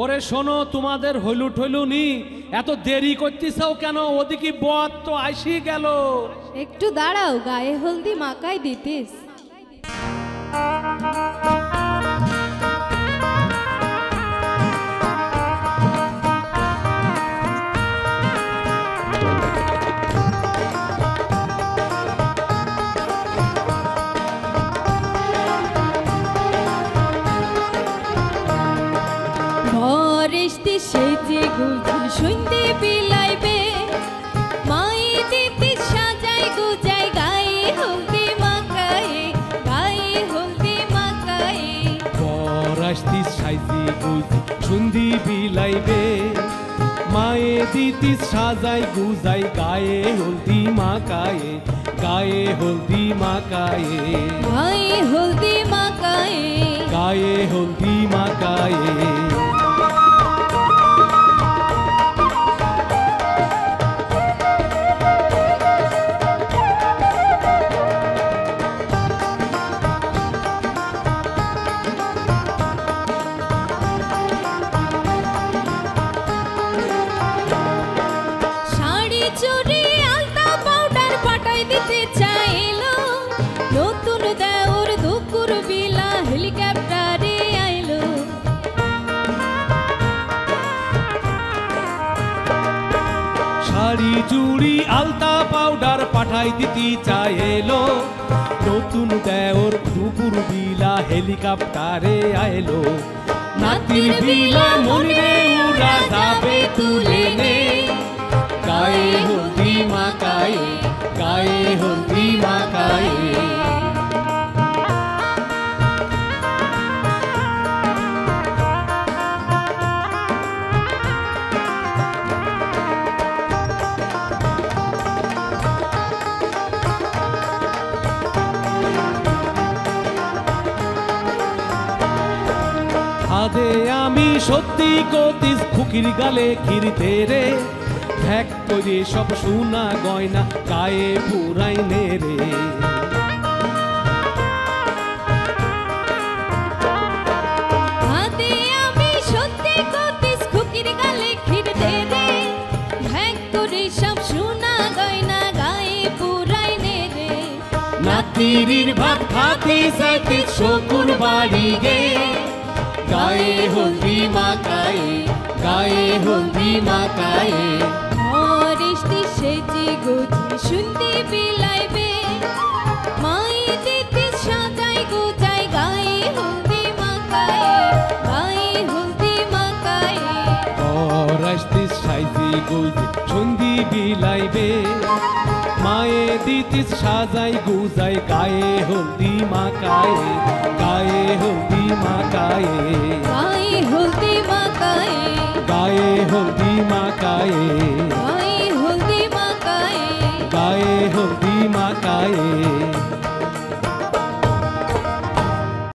ওরে শোনো, তোমাদের হইলু ঠইলু নি, এত দেরি করতেছাও কেন? ওদিকে বর তো আইসি গেল। একটু দাঁড়াও, গায়ে হলদি মাখাই দিতিস। ভরেশতি সেজে গুজে শুনতে বিলাইবে, মাই দিতে সাজাই গুজাই গায়ে হলদি মাখায়ে, গায়ে হলদি মাখায়ে। বরাস্তি সাইজি গুজি সুন্দি বিলাইবে, মায়ে দিতি সাজাই গুজাই গায়ে হলদি মাকায়ে, গায়ে হলদি মাকায়ে, গায়ে হলদি মাখায়ে। গায়ে হলদি মাকায়ে। শাড়ি চুড়ি আলতা পাউডার পাঠাই দিতে চাইলো, নতুন দেওর দুপুর বিলা হেলিকপ্টারে আইলো। শাড়ি চুড়ি আলতা পাউডার পাঠাই দিতি চাইলো, নতুন দেওর দুপুর বিলা হেলিকপ্টারে আইলো। নাতির বিলা মনে উড়া যাবে তুলে নে, গায়ে হলদি মাকায়ে, গায়ে হলদি মাকায়ে। আদে আমি সত্যি কতিস ফুকির গালে খিরতে রে, ঠেক করে সব সোনা গয়না গায়ে পুরাই নে রে। হাতে আমি সত্যি কতিস খুকির গালে খিরতে রে, ভ্যাক করে সব সোনা গয়না গায়ে পুরাই নে রে। নাতিরির ভাত খাতি যাইতে শকুর বাড়ি গে, গায়ে হলদি মাকায়ে, গায়ে হলদি মাকায়ে। ভরেশতি সেজে গুজে শুনতে বিলাইবে, মাই দিতে সাজাই গুজাই গায়ে হলদি মাখায়ে, গায়ে হলদি মাখায়ে। বরাস্তি সাইজি গুজি সন্ধি বিলাইবে, মায়ে দিতি সাজাই গুজাই গায়ে হলদি মাকায়ে, গায়ে হলদি মাকায়ে, গায়ে হলদি মাখায়ে। গায়ে হলদি মাকায়ে, গায়ে হলদি মাখায়ে। গায়ে হলদি মাকায়ে।